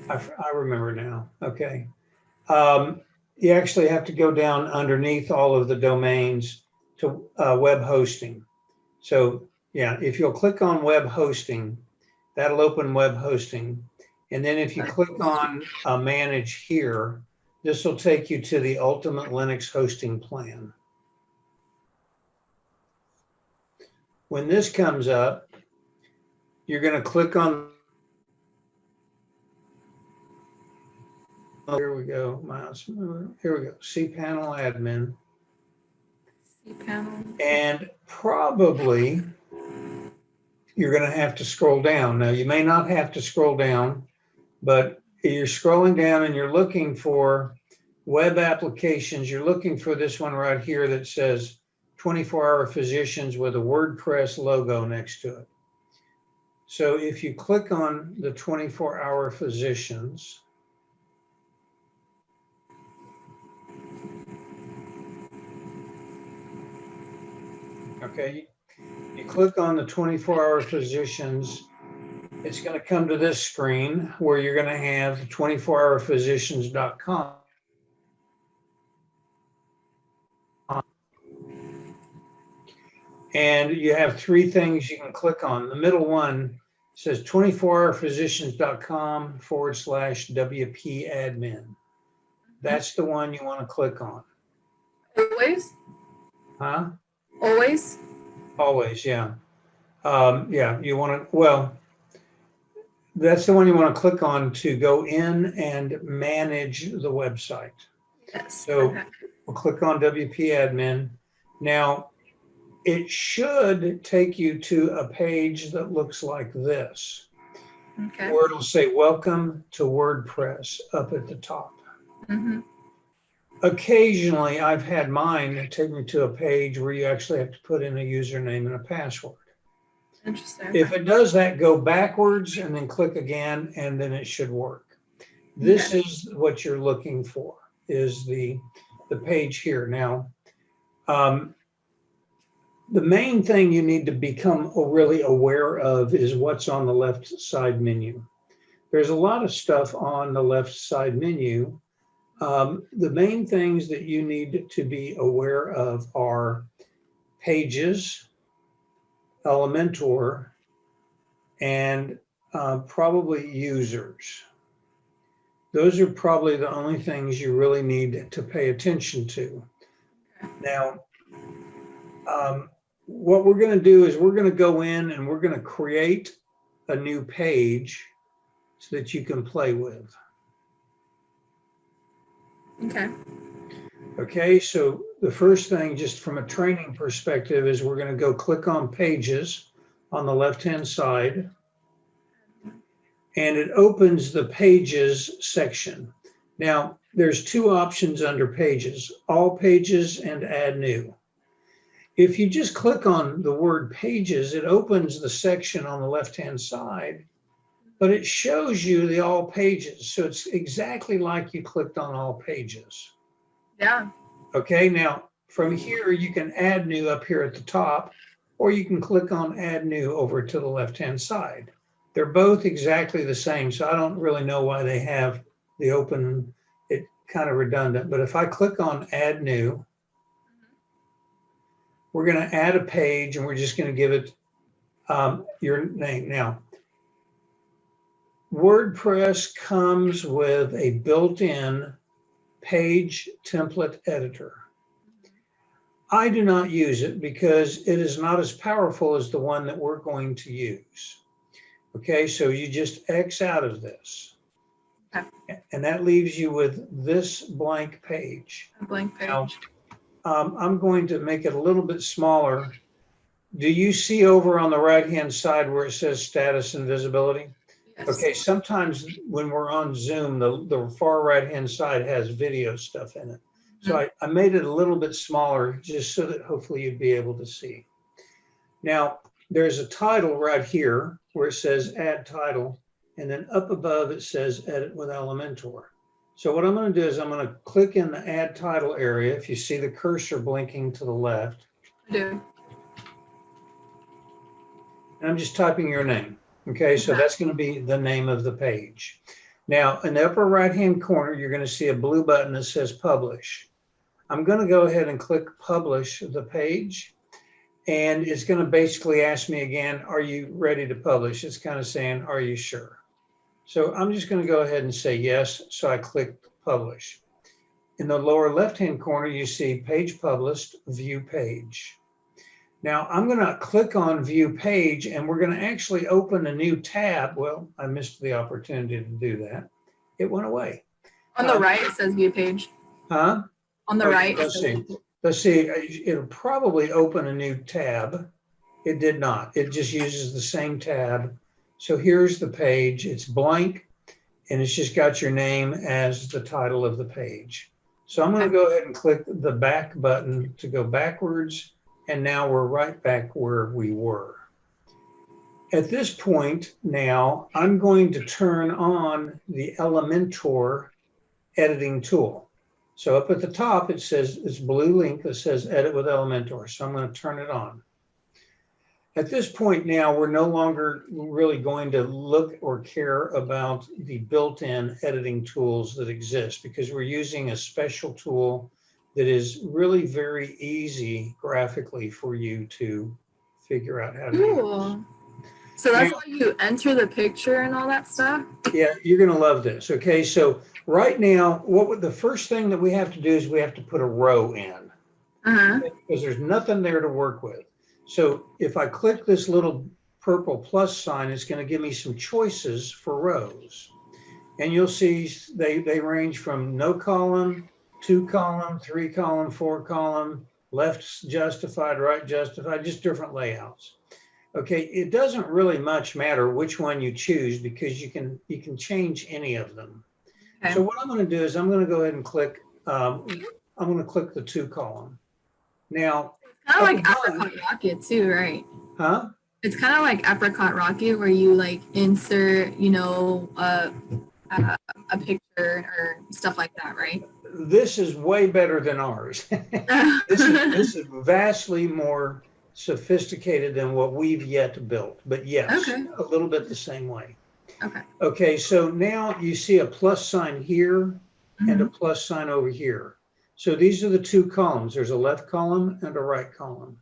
I remember now. Okay. Um, you actually have to go down underneath all of the domains to web hosting. So yeah, if you'll click on web hosting, that'll open web hosting. And then if you click on manage here, this will take you to the ultimate Linux hosting plan. When this comes up, you're going to click on, here we go, mouse, here we go, cPanel admin. cPanel. And probably you're going to have to scroll down. Now, you may not have to scroll down, but you're scrolling down and you're looking for web applications. You're looking for this one right here that says 24-hour physicians with a WordPress logo next to it. So if you click on the 24-hour physicians, okay, you click on the 24-hour physicians, it's going to come to this screen where you're going to have 24hourphysicians.com. And you have three things you can click on. The middle one says 24hourphysicians.com/WP admin. That's the one you want to click on. Always? Huh? Always? Always, yeah. Yeah, you want to, well, that's the one you want to click on to go in and manage the website. Yes. So Okay. we'll click on WP admin. Now, it should take you to a page that looks like this, Okay. where it'll say, welcome to WordPress up at the top. Mm-hmm. Occasionally, I've had mine take me to a page where you actually have to put in a username and a password. Interesting. If it does that, go backwards and then click again, and then it should work. This Okay. is what you're looking for, is the page here. Now, the main thing you need to become really aware of is what's on the left side menu. There's a lot of stuff on the left side menu. The main things that you need to be aware of are pages, Elementor, and probably users. Those are probably the only things you really need to pay attention to. Now, what we're going to do is we're going to go in and we're going to create a new page so that you can play with. Okay. Okay, so the first thing, just from a training perspective, is we're going to go click on pages on the left-hand side, and it opens the pages section. Now, there's two options under pages, all pages and add new. If you just click on the word pages, it opens the section on the left-hand side, but it shows you the all pages. So it's exactly like you clicked on all pages. Yeah. Okay, now from here, you can add new up here at the top, or you can click on add new over to the left-hand side. They're both exactly the same, so I don't really know why they have the open, it kind of redundant, but if I click on add new, we're going to add a page and we're just going to give it your name. Now, WordPress comes with a built-in page template editor. I do not use it because it is not as powerful as the one that we're going to use. Okay, so you just X out of this. Okay. And that leaves you with this blank page. A blank page. Now, I'm going to make it a little bit smaller. Do you see over on the right-hand side where it says status and visibility? Yes. Okay, sometimes when we're on Zoom, the far right-hand side has video stuff in it. So I made it a little bit smaller just so that hopefully you'd be able to see. Now, there's a title right here where it says add title, and then up above it says edit with Elementor. So what I'm going to do is I'm going to click in the add title area. If you see the cursor blinking to the left. I do. And I'm just typing your name. Okay, so that's going to be the name of the page. Now, in the upper right-hand corner, you're going to see a blue button that says Publish. I'm going to go ahead and click Publish the page, and it's going to basically ask me again, are you ready to publish? It's kind of saying, are you sure? So I'm just going to go ahead and say yes. So I click Publish. In the lower left-hand corner, you see Page Published, View Page. Now I'm going to click on View Page, and we're going to actually open a new tab. Well, I missed the opportunity to do that. It went away. On the right, it says view page. Huh? On the Oh, right, it let's says see. view page. Let's see. It'll probably open a new tab. It did not. It just uses the same tab. So here's the page. It's blank, and it's just got your name as the title of the page. So I'm going to go ahead and click the back button to go backwards. And now we're right back where we were. At this point now, I'm going to turn on the Elementor editing tool. So up at the top, it says, this blue link that says Edit with Elementor. So I'm going to turn it on. At this point now, we're no longer really going to look or care about the built-in editing tools that exist, because we're using a special tool that is really very easy graphically for you to figure out how to use. Cool. So that's why you enter the picture and all that stuff? Yeah, you're going to love this. Okay, so right now, the first thing that we have to do is we have to put a row in. Because there's nothing there to work with. So if I click this little purple plus sign, it's going to give me some choices for rows. And you'll see they range from no column, 2 column, 3 column, 4 column, left justified, right justified, just different layouts. Okay, it doesn't really much matter which one you choose, because you can change any of them. Okay. So what I'm going to do is I'm going to go ahead and click, I'm going to click the 2 column. Now, kind of like Apricot Rocket too, right? Huh? It's kind of like Apricot Rocket, where you like insert, you know, a picture or stuff like that, right? This is way better than ours. This is vastly more sophisticated than what we've yet built, but yes, okay. A little bit the same way. Okay. Okay, so now you see a plus sign here and a plus sign over here. So these are the 2 columns. There's a left column and a right column.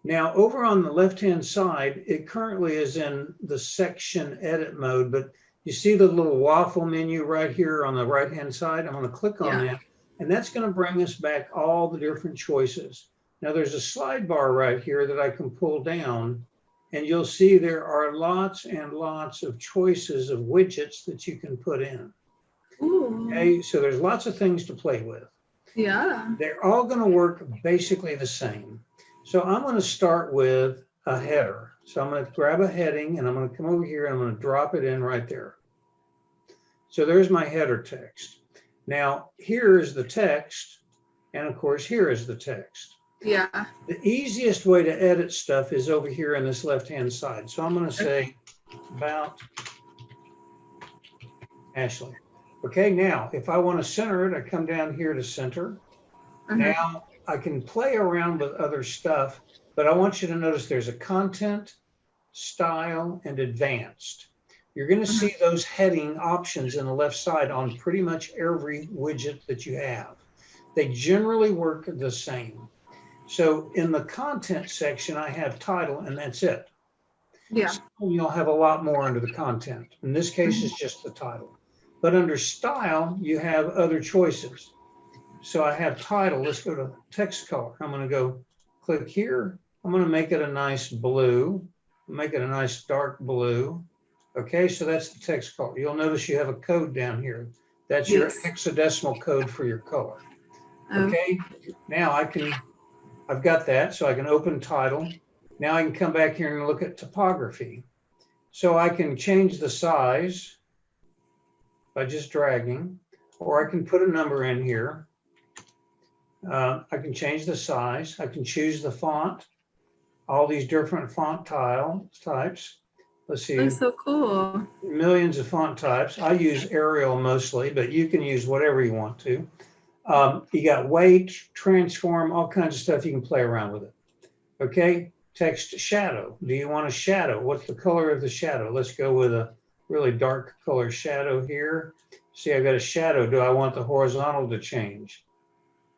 Now over on the left-hand side, it currently is in the section edit mode, but you see the little waffle menu right here on the right-hand side? I'm going to click on that, and that's going to bring us back all the different choices. Now there's a slide bar right here that I can pull down, and you'll see there are lots and lots of choices of widgets that you can put in. Ooh. Okay, so there's lots of things to play with. Yeah. They're all going to work basically the same. So I'm going to start with a header. So I'm going to grab a heading, and I'm going to come over here and I'm going to drop it in right there. So there's my header text. Now here is the text, and of course here is the text. Yeah. The easiest way to edit stuff is over here on this left-hand side. So I'm going to say about Ashley. Okay, now if I want to center it, I come down here to center. Now I can play around with other stuff, but I want you to notice there's a content, style, and advanced. You're going to see those heading options in the left side on pretty much every widget that you have. They generally work the same. So in the content section, I have title, and that's it. Yeah. So you'll have a lot more under the content. In this case, it's just the title. But under style, you have other choices. So I have title. Let's go to text color. I'm going to go click here. I'm going to make it a nice blue, make it a nice dark blue. Okay, so that's the text color. You'll notice you have a code down here. That's your hexadecimal code for your color. Okay, now I've got that, so I can open title. Now I can come back here and look at typography. So I can change the size by just dragging, or I can put a number in here. I can change the size. I can choose the font, all these different font types. Let's see. That's so cool. Millions of font types. I use Arial mostly, but you can use whatever you want to. You got weight, transform, all kinds of stuff. You can play around with it. Okay, text shadow. Do you want a shadow? What's the color of the shadow? Let's go with a really dark color shadow here. See, I've got a shadow. Do I want the horizontal to change?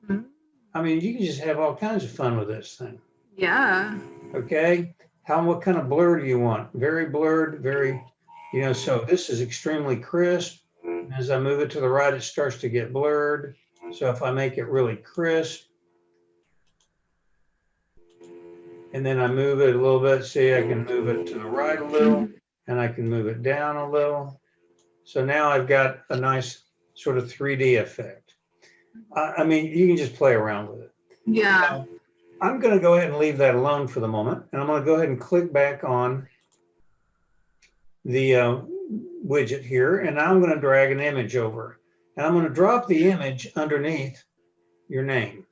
Mhm. I mean, you can just have all kinds of fun with this thing. Yeah. Okay. What kind of blur do you want? Very blurred, very, so this is extremely crisp. As I move it to the right, it starts to get blurred. So if I make it really crisp, and then I move it a little bit, see, I can move it to the right a little, and I can move it down a little. So now I've got a nice sort of 3D effect. I mean, you can just play around with it. Yeah. Now, I'm going to go ahead and leave that alone for the moment. And I'm going to go ahead and click back on the widget here. And I'm going to drag an image over. And I'm going to drop the image underneath your name.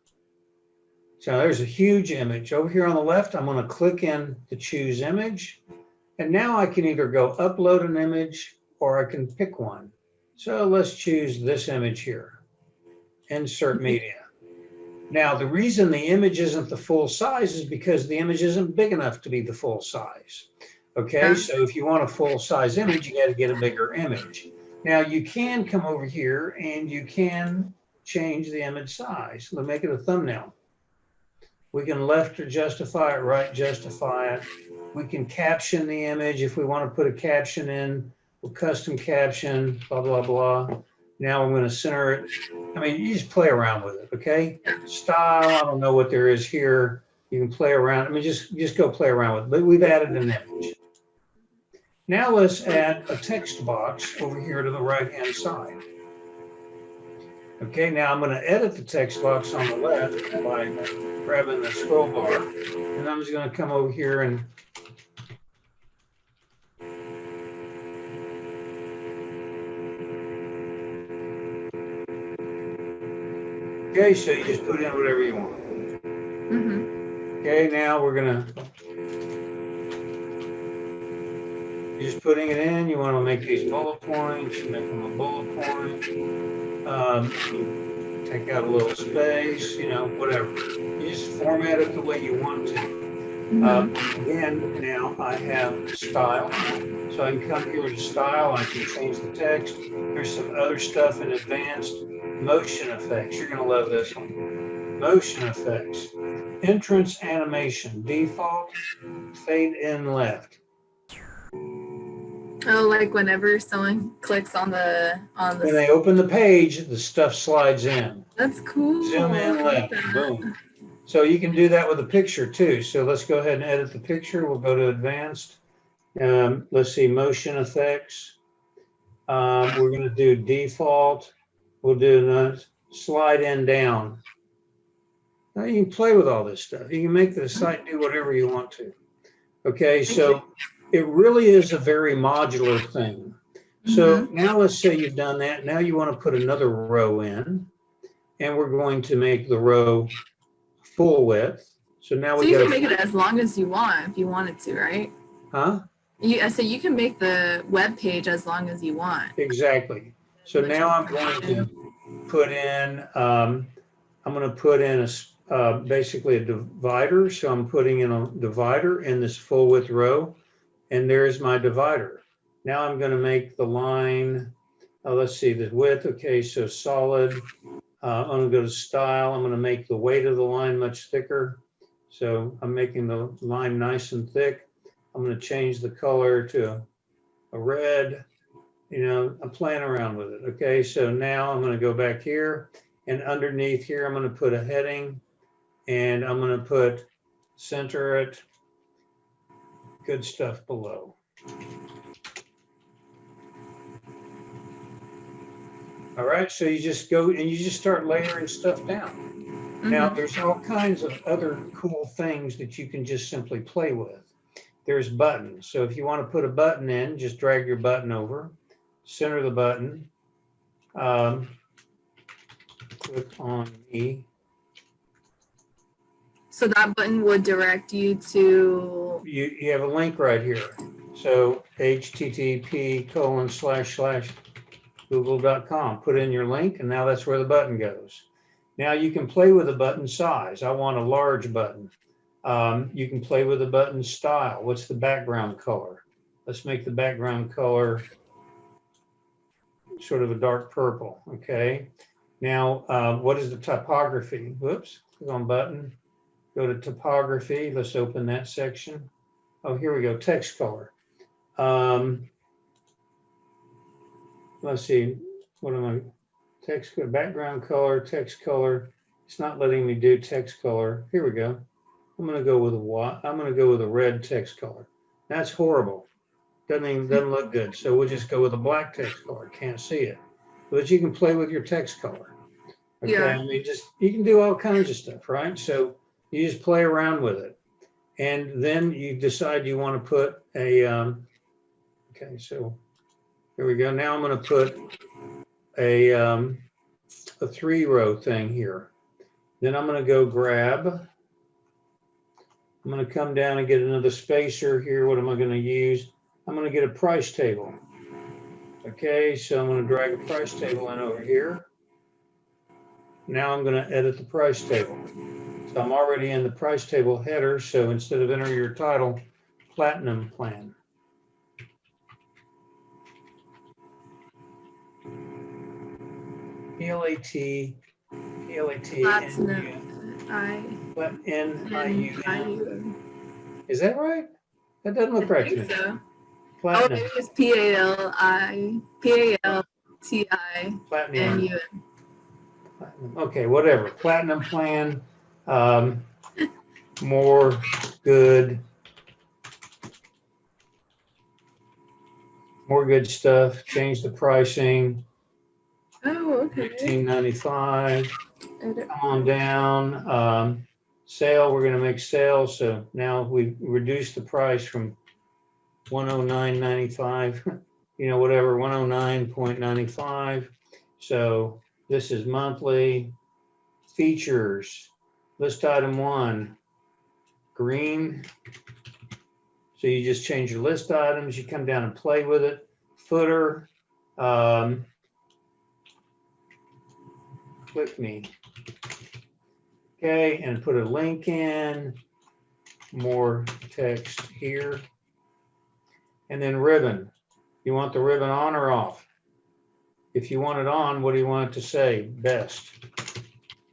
So there's a huge image. Over here on the left, I'm going to click in the choose image. And now I can either go upload an image or I can pick one. So let's choose this image here. Insert media. Now, the reason the image isn't the full size is because the image isn't big enough to be the full size. Okay, so if you want a full size image, you got to get a bigger image. Now, you can come over here and you can change the image size. Let's make it a thumbnail. We can left justify it, right justify it. We can caption the image if we want to put a caption in. We'll custom caption, blah, blah, blah. Now I'm going to center it. I mean, you just play around with it, okay? Style, I don't know what there is here. You can play around. I mean, just go play around with it. But we've added an image. Now let's add a text box over here to the right-hand side. Okay, now I'm going to edit the text box on the left by grabbing the scroll bar. And I'm just going to come over here and okay, so you just put in whatever you want. Okay, now we're gonna, you're just putting it in. You want to make these bullet points, you make them a bullet point. Take out a little space, whatever. You just format it the way you want to. Again, now I have style. So I can come here to style, I can change the text. There's some other stuff in advanced. Motion effects, you're gonna love this one. Motion effects. Entrance animation, default, fade in left. Oh, like whenever someone clicks on the When they open the page, the stuff slides in. That's cool. Zoom in left, boom. So you can do that with a picture too. So let's go ahead and edit the picture. We'll go to advanced. Let's see, motion effects. We're going to do default. We'll do the slide in down. Now you can play with all this stuff. You can make the site do whatever you want to. Okay, so it really is a very modular thing. So now let's say you've done that. Now you want to put another row in, and we're going to make the row full width. So now we you can make it as long as you want if you wanted to, right? Huh? So you can make the web page as long as you want. Exactly. So now I'm going to put in, basically a divider. So I'm putting in a divider in this full width row, and there's my divider. Now I'm going to make the line, let's see, the width. Okay, so solid. I'm going to go to style. I'm going to make the weight of the line much thicker. So I'm making the line nice and thick. I'm going to change the color to a red. I'm playing around with it. Okay, so now I'm going to go back here, and underneath here, I'm going to put a heading, and I'm going to put center it, good stuff below. All right, so you just go and you just start layering stuff down. Now, there's all kinds of other cool things that you can just simply play with. There's buttons. So if you want to put a button in, just drag your button over, center the button, click on me. So that button would direct you to... You have a link right here. So http://google.com. Put in your link, and now that's where the button goes. Now you can play with the button size. I want a large button. You can play with the button style. What's the background color? Let's make the background color sort of a dark purple, okay? Now, what is the typography? Whoops, click on button, go to typography. Let's open that section. Oh, here we go, text color. Let's see, what am I, text, background color, text color. It's not letting me do text color. Here we go. I'm gonna go with a red text color. That's horrible. Doesn't look good. So we'll just go with a black text color. Can't see it. But you can play with your text color. Okay, Yeah. I mean, you can do all kinds of stuff, right? So you just play around with it. And then you decide you want to put a, okay, so here we go. Now I'm going to put a 3-row thing here. Then I'm going to go grab, I'm going to come down and get another spacer here. What am I going to use? I'm going to get a price table. Okay, so I'm going to drag a price table in over here. Now I'm going to edit the price table. So I'm already in the price table header. So instead of enter your title, platinum plan. Platinum. Is that right? That doesn't look right to me. So. Platinum. Oh, maybe it's PALTINUM. Platinum. Okay, whatever. Platinum plan. More good. More good stuff. Change the pricing. Oh, okay. $19.95. Come on down. Sale, we're going to make sale. So now we reduce the price from $109.95, you know, whatever, 109.95. So this is monthly. Features, list item 1, green. So you just change your list items. You come down and play with it. Footer. Click me. Okay, and put a link in. More text here. And then ribbon. You want the ribbon on or off? If you want it on, what do you want it to say? Best.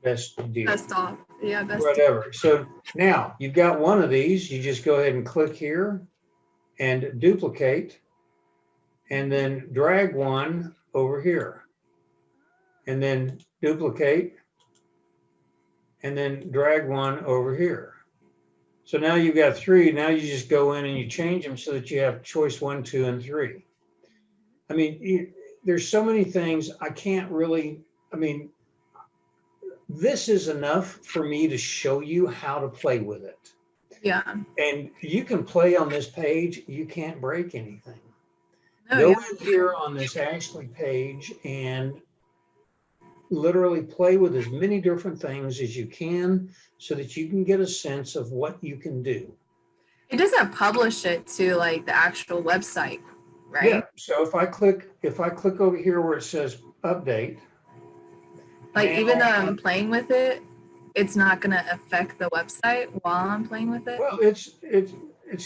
Best deal. Best off. Yeah, best. Whatever. So now you've got one of these. You just go ahead and click here and duplicate and then drag one over here and then duplicate and then drag one over here. So now you've got 3. Now you just go in and you change them so that you have choice 1, 2, and 3. I mean, there's so many things I can't really, I mean, this is enough for me to show you how to play with it. Yeah. And you can play on this page. You can't break anything. Oh, Go yeah. in here on this Ashley page and literally play with as many different things as you can so that you can get a sense of what you can do. It doesn't publish it to like the actual website, right? Yeah. So if I click over here where it says update. Like now, even though I'm playing with it, it's not going to affect the website while I'm playing with it. Well, it's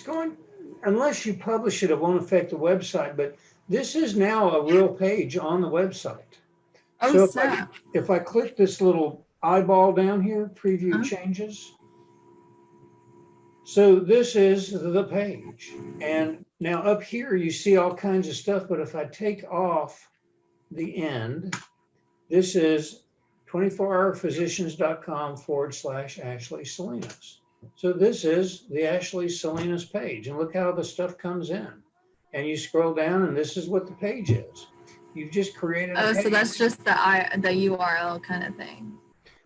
going, unless you publish it, it won't affect the website, but this is now a real page on the website. Oh, So snap. if I click this little eyeball down here, preview changes. So this is the page. And now up here, you see all kinds of stuff, but if I take off the end, this is 24hourphysicians.com/Ashley Salinas. So this is the Ashley Salinas page, and look how the stuff comes in. And you scroll down, and this is what the page is. You've just created a page. So that's just the URL kind of thing.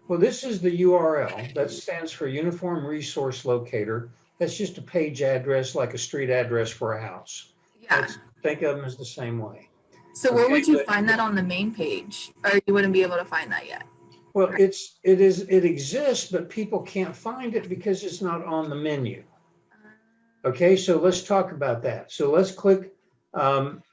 Well, this is the URL. That stands for Uniform Resource Locator. That's just a page address, like a street address for a house. Yeah. Think of them as the same way. So where would you find that on the main page? Or you wouldn't be able to find that yet? Well, it exists, but people can't find it because it's not on the menu. Okay, so let's talk about that. So let's click,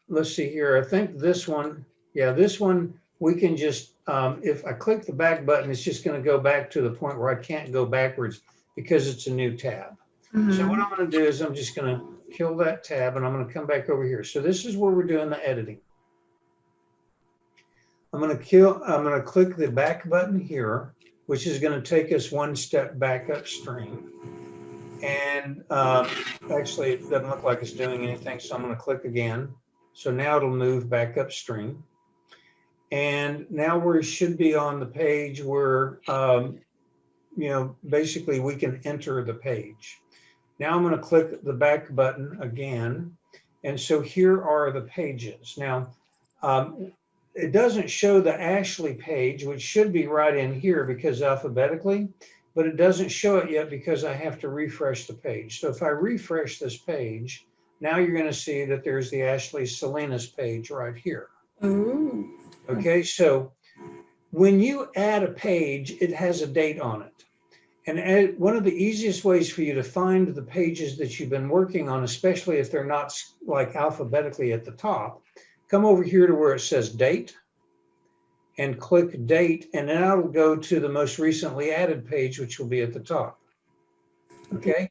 let's see here. I think this one, yeah, this one, we can just, if I click the back button, it's just going to go back to the point where I can't go backwards because it's a new tab. So what I'm going to do is I'm just going to kill that tab and I'm going to come back over here. So this is where we're doing the editing. I'm going to click the back button here, which is going to take us one step back upstream. And actually, it doesn't look like it's doing anything, so I'm going to click again. So now it'll move back upstream. And now we should be on the page where, basically we can enter the page. Now I'm going to click the back button again. And so here are the pages. Now, it doesn't show the Ashley page, which should be right in here because alphabetically, but it doesn't show it yet because I have to refresh the page. So if I refresh this page, now you're going to see that there's the Ashley Salinas page right here. Ooh. Okay, so when you add a page, it has a date on it. And one of the easiest ways for you to find the pages that you've been working on, especially if they're not like alphabetically at the top, come over here to where it says date and click date, and then it'll go to the most recently added page, which will be at the top. Okay,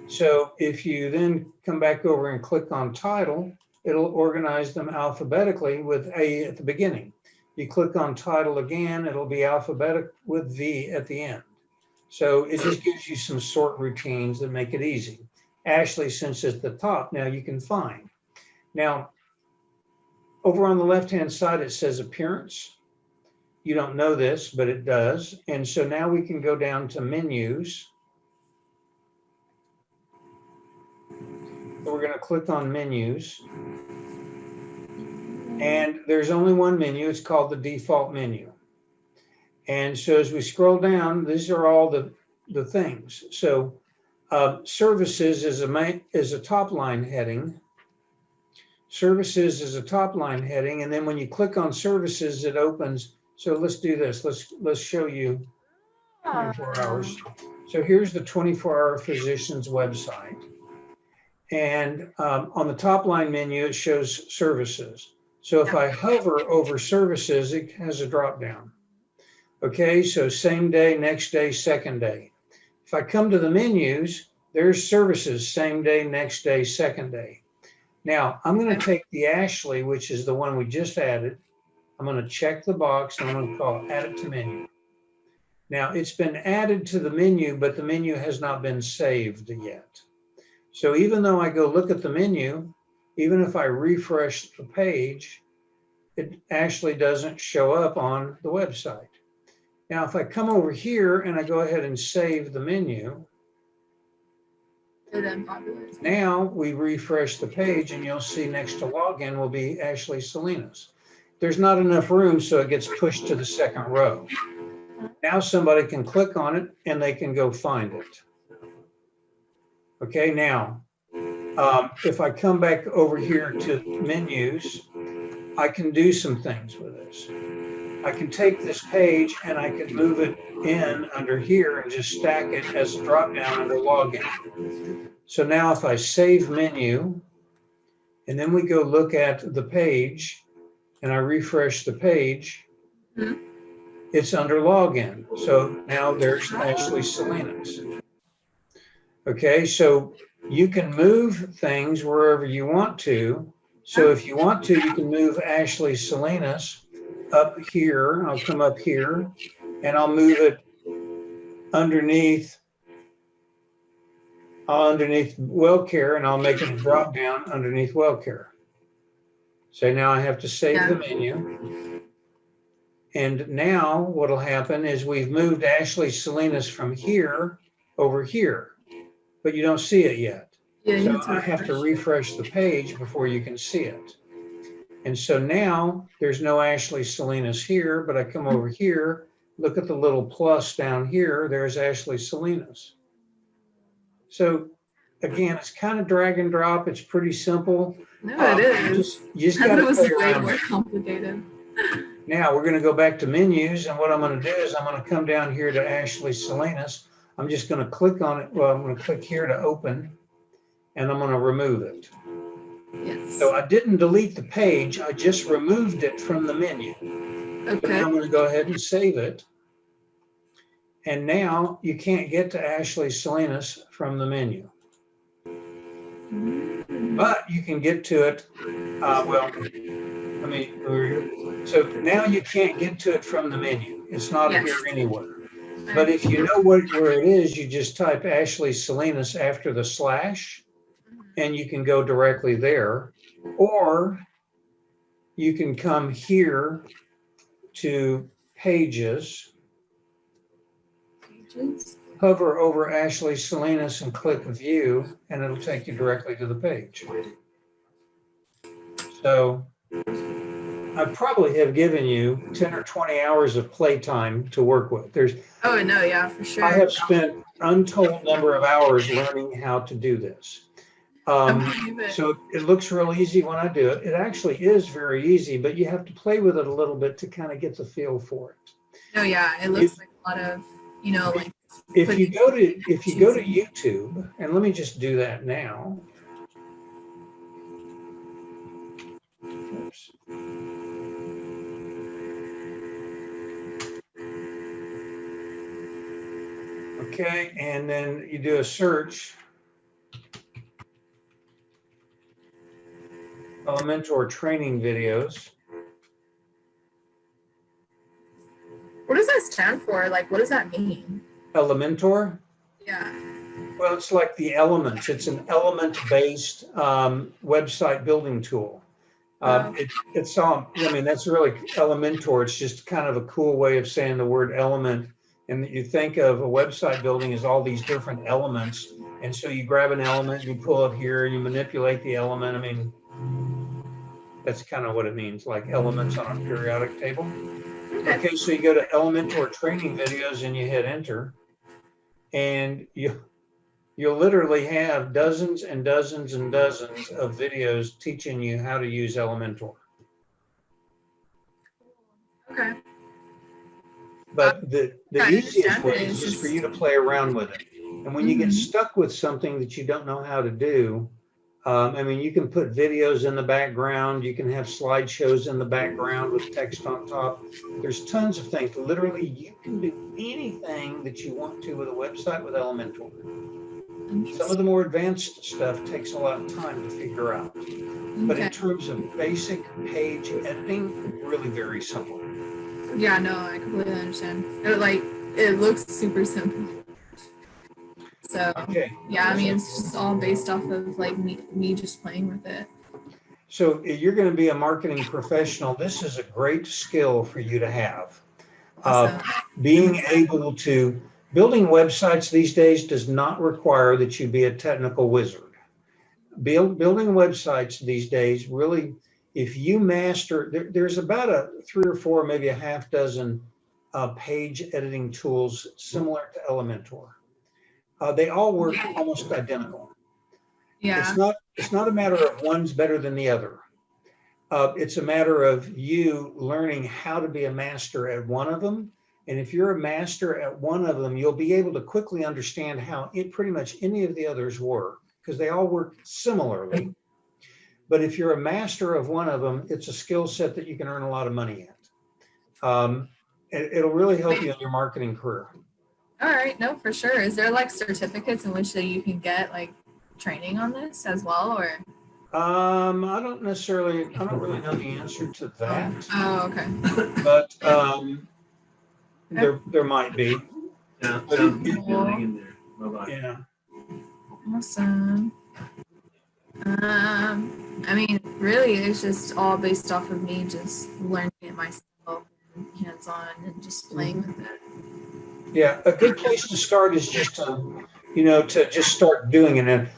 so if you then come back over and click on title, it'll organize them alphabetically with A at the beginning. You click on title again, it'll be alphabetic with V at the end. So it just gives you some sort routines that make it easy. Ashley, since it's at the top, now you can find. Now, over on the left-hand side, it says appearance. You don't know this, but it does. And so now we can go down to menus. So we're going to click on menus. And there's only one menu. It's called the default menu. And so as we scroll down, these are all the things. So services is a top line heading. Services is a top line heading. And then when you click on services, it opens. So let's do this. Let's show you 24 hours. So here's the 24-hour physician's website. And on the top line menu, it shows services. So if I hover over services, it has a drop down. Okay, so same day, next day, second day. If I come to the menus, there's services, same day, next day, second day. Now, I'm going to take the Ashley, which is the one we just added. I'm going to check the box and I'm going to call add it to menu. Now, it's been added to the menu, but the menu has not been saved yet. So even though I go look at the menu, even if I refresh the page, it actually doesn't show up on the website. Now, if I come over here and I go ahead and save the menu, now we refresh the page and you'll see next to login will be Ashley Salinas. There's not enough room, so it gets pushed to the second row. Now somebody can click on it and they can go find it. Okay, now, if I come back over here to menus, I can do some things with this. I can take this page and I can move it in under here and just stack it as a drop down under login. So now if I save menu and then we go look at the page and I refresh the page, it's under login. So now there's Ashley Salinas. Okay, so you can move things wherever you want to. So if you want to, you can move Ashley Salinas up here. I'll come up here and I'll move it underneath WellCare, and I'll make it a drop down underneath WellCare. So now I have to save the menu. And now what'll happen is we've moved Ashley Salinas from here over here, but you don't see it yet. So I have to refresh the page before you can see it. And so now there's no Ashley Salinas here, but I come over here, look at the little plus down here, there's Ashley Salinas. So again, it's kind of drag and drop. It's pretty simple. No, it is. You just got to play around. More complicated. Now we're going to go back to menus, and what I'm going to do is I'm going to come down here to Ashley Salinas. I'm just going to click on it. Well, I'm going to click here to open, and I'm going to remove it. Yes. So I didn't delete the page. I just removed it from the menu. Okay. So now I'm going to go ahead and save it. And now you can't get to Ashley Salinas from the menu. But you can get to it, well, I mean, so now you can't get to it from the menu. It's not Yes. here anywhere. But if you know where it is, you just type Ashley Salinas after the slash, and you can go directly there. Or you can come here to pages, hover over Ashley Salinas and click view, and it'll take you directly to the page. So I probably have given you 10 or 20 hours of playtime to work with. Oh no, yeah, for sure. I have spent untold number of hours learning how to do this. So it looks real easy when I do it. It actually is very easy, but you have to play with it a little bit to kind of get the feel for it. Oh yeah, it looks like a lot of, like. If you go to YouTube, and let me just do that now. Oops. Okay, and then you do a search. Elementor training videos. What does that stand for? Like, what does that mean? Elementor? Yeah. Well, it's like the elements. It's an element-based website building tool. It's all, I mean, that's really Elementor. It's just kind of a cool way of saying the word element. And you think of a website building as all these different elements. And so you grab an element, you pull it here, and you manipulate the element. I mean, that's kind of what it means, like elements on a periodic table. Okay, so you go to Elementor training videos and you hit enter, and you'll literally have dozens and dozens and dozens of videos teaching you how to use Elementor. Okay. But the easiest way is just for you to play around with it. And when you get stuck with something that you don't know how to do, I mean, you can put videos in the background. You can have slideshows in the background with text on top. There's tons of things. Literally, you can do anything that you want to with a website with Elementor. Some of the more advanced stuff takes a lot of time to figure out. But in terms of basic page editing, really very simple. Yeah, no, I completely understand. It looks super simple. So okay. Yeah, I mean, it's just all based off of like me just playing with it. So if you're going to be a marketing professional, this is a great skill for you to have. Awesome. Being able to, building websites these days does not require that you be a technical wizard. Building websites these days, really, if you master, there's about 3 or 4, maybe a half dozen page editing tools similar to Elementor. They all work almost identical. Yeah. It's not a matter of one's better than the other. It's a matter of you learning how to be a master at one of them. And if you're a master at one of them, you'll be able to quickly understand how pretty much any of the others work, because they all work similarly. But if you're a master of one of them, it's a skill set that you can earn a lot of money at. It'll really help you in your marketing career. All right, no, for sure. Is there like certificates in which that you can get like training on this as well, or? I don't really know the answer to that. Oh, okay. But there might be. Yeah, sounds good. Hang in there. Bye-bye. Yeah. Awesome. I mean, really, it's just all based off of me just learning it myself, hands-on, and just playing with it. Yeah, a good place to start is just to just start doing it. And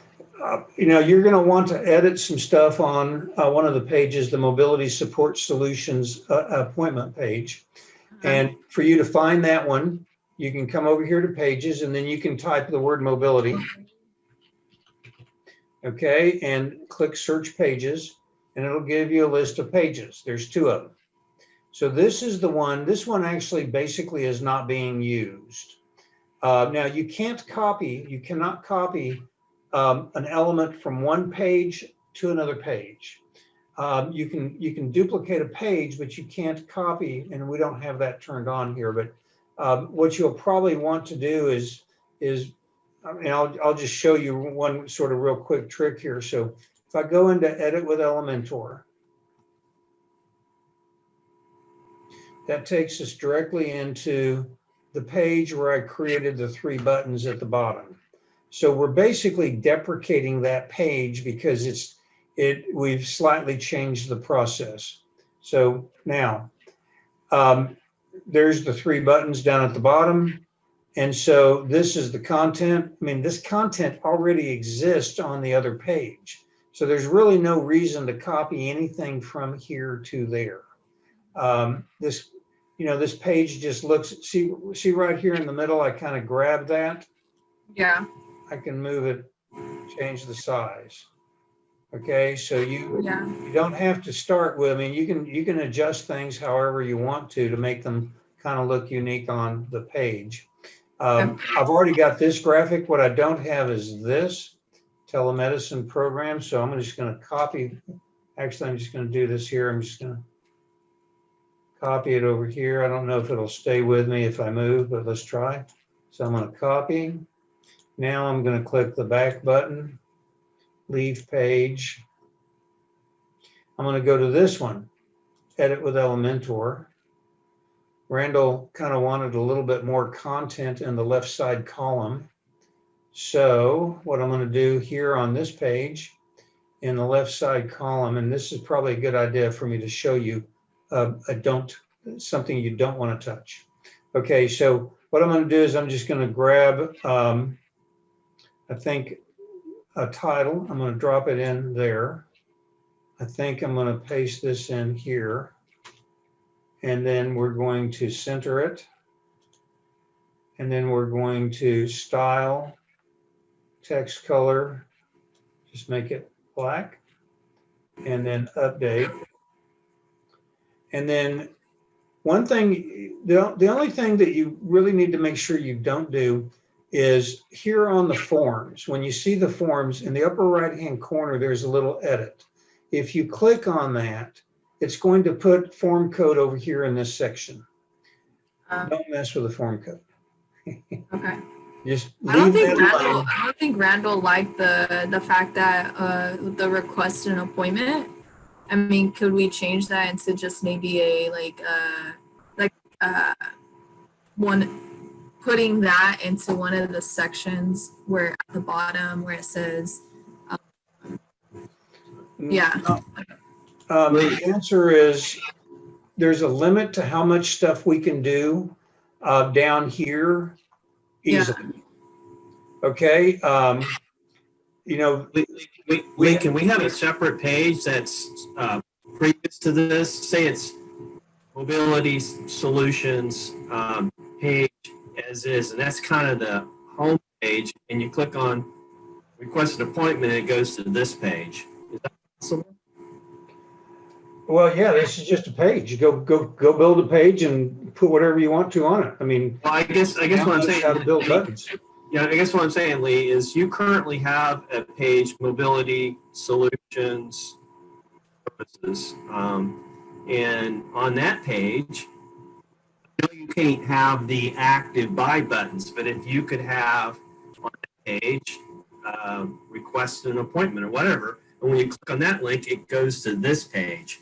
you're going to want to edit some stuff on one of the pages, the Mobility Support Solutions appointment page. And for you to find that one, you can come over here to pages, and then you can type the word mobility. Okay, and click search pages, and it'll give you a list of pages. There's 2 of them. So this is the one, this one actually basically is not being used. Now you cannot copy an element from one page to another page. You can duplicate a page, but you can't copy, and we don't have that turned on here. But what you'll probably want to do is I mean, I'll just show you one sort of real quick trick here. So if I go into Edit with Elementor, that takes us directly into the page where I created the 3 buttons at the bottom. So we're basically deprecating that page because we've slightly changed the process. So now there's the 3 buttons down at the bottom. And so this is the content. I mean, this content already exists on the other page. So there's really no reason to copy anything from here to there. This page just looks, see right here in the middle, I kind of grab that. Yeah. I can move it, change the size. Okay, so you don't have to start with, I mean, you can adjust things however you want to make them kind of look unique on the page. I've already got this graphic. What I don't have is this telemedicine program. So I'm just going to copy. Actually, I'm just going to do this here. I'm just going to copy it over here. I don't know if it'll stay with me if I move, but let's try. So I'm going to copy. Now I'm going to click the back button, leave page. I'm going to go to this one, edit with Elementor. Randall kind of wanted a little bit more content in the left side column. So what I'm going to do here on this page in the left side column, and this is probably a good idea for me to show you something you don't want to touch. Okay, so what I'm going to do is I'm just going to grab, I think, a title. I'm going to drop it in there. I think I'm going to paste this in here. And then we're going to center it. And then we're going to style, text color, just make it black, and then update. And then one thing, the only thing that you really need to make sure you don't do is here on the forms. When you see the forms in the upper right-hand corner, there's a little edit. If you click on that, it's going to put form code over here in this section. Don't mess with the form code. Okay. Just I don't think Randall liked the fact that the request an appointment. I mean, could we change that into just maybe a putting that into one of the sections where at the bottom where it says the answer is there's a limit to how much stuff we can do down here easily. Okay. Can we have a separate page that's previous to this? Say it's mobility solutions page as is, and that's kind of the home page, and you click on request an appointment, and it goes to this page. Is that possible? Well, yeah, this is just a page. Go build a page and put whatever you want to on it. I mean, well, I guess what I'm saying, how to build buttons. Yeah, I guess what I'm saying, Lee, is you currently have a page, mobility solutions services, and on that page, I know you can't have the active buy buttons, but if you could have on that page, request an appointment or whatever, and when you click on that link, it goes to this page.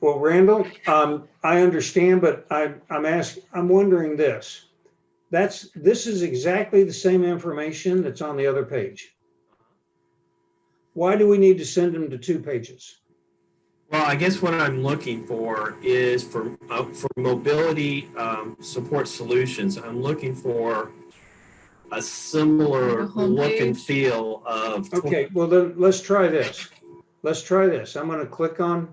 Well, Randall, I understand, but I'm wondering this. This is exactly the same information that's on the other page. Why do we need to send them to 2 pages? Well, I guess what I'm looking for is for mobility support solutions. I'm looking for a similar look and feel of. Okay, well then let's try this. I'm going to click on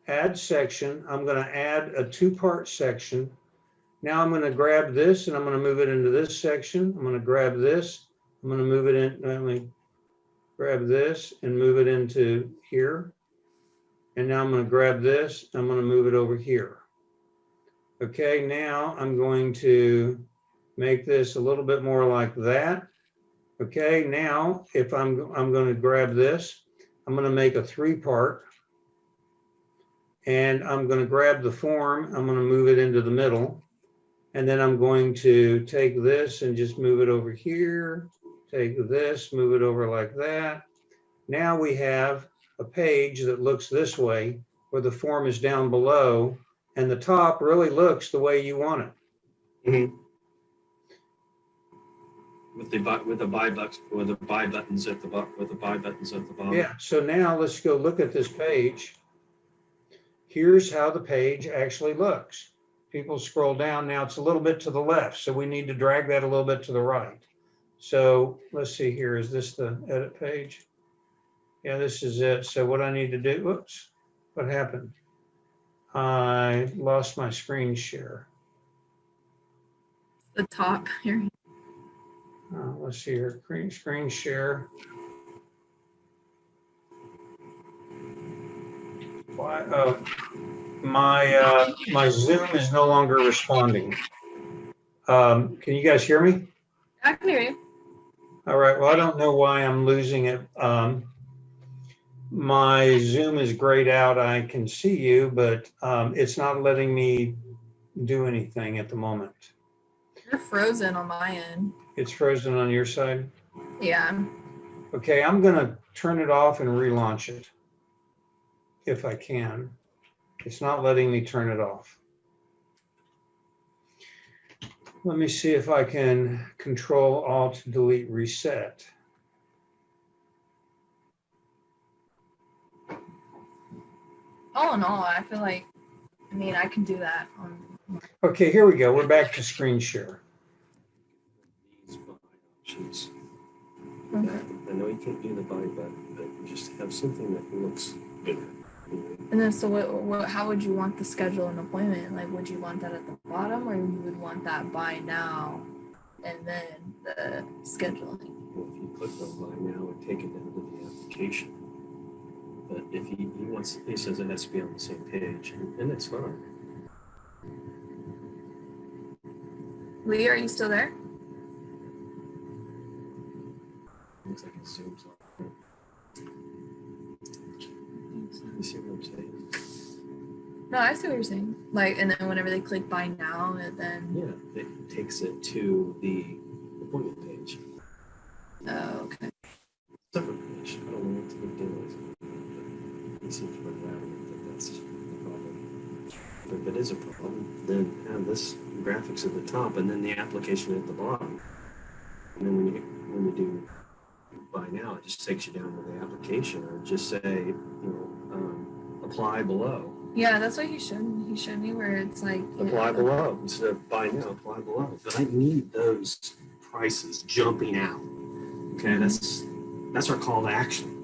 add section. I'm going to add a 2-part section. Now I'm going to grab this and I'm going to move it into this section. I'm going to grab this. I'm going to move it in. Let me grab this and move it into here. And now I'm going to grab this. I'm going to move it over here. Okay, now I'm going to make this a little bit more like that. Okay, now if I'm going to grab this, I'm going to make a 3-part. And I'm going to grab the form. I'm going to move it into the middle. And then I'm going to take this and just move it over here. Take this, move it over like that. Now we have a page that looks this way where the form is down below and the top really looks the way you want it. Mm-hmm. With the buy buttons at the bottom. Yeah, so now let's go look at this page. Here's how the page actually looks. People scroll down. Now it's a little bit to the left, so we need to drag that a little bit to the right. So let's see here. Is this the edit page? Yeah, this is it. So what I need to do, whoops, what happened? I lost my screen share. The top here. Let's see here, screen share. Why? Oh, my Zoom is no longer responding. Can you guys hear me? I can hear you. All right. Well, I don't know why I'm losing it. My Zoom is grayed out. I can see you, but it's not letting me do anything at the moment. You're frozen on my end. It's frozen on your side? Yeah. Okay, I'm gonna turn it off and relaunch it if I can. It's not letting me turn it off. Let me see if I can Control Alt Delete Reset. All in all, I feel like, I mean, I can do that on. Okay, here we go. We're back to screen share. These buy options. Okay. I know you can't do the buy button, but just have something that looks good. And then, so what? How would you want the schedule and appointment? Like, would you want that at the bottom, or you would want that buy now, and then the scheduling? Well, if you click on buy now, it take it down to the application. But if he says it has to be on the same page, and it's fine. Lee, are you still there? Looks like it zooms on. You see what I'm saying? No, I see what you're saying. Like, and then whenever they click buy now, and then. Yeah, it takes it to the appointment page. Oh, okay. Separate page. I don't know what the big deal is. He seems pretty adamant that that's a problem. But if it is a problem, then have this graphics at the top and then the application at the bottom. And then when you do buy now, it just takes you down to the application, or just say, apply below. Yeah, that's what he showed me. He showed me where it's like Apply below instead of buy now. Apply below. But I need those prices jumping out. Okay, that's our call to action.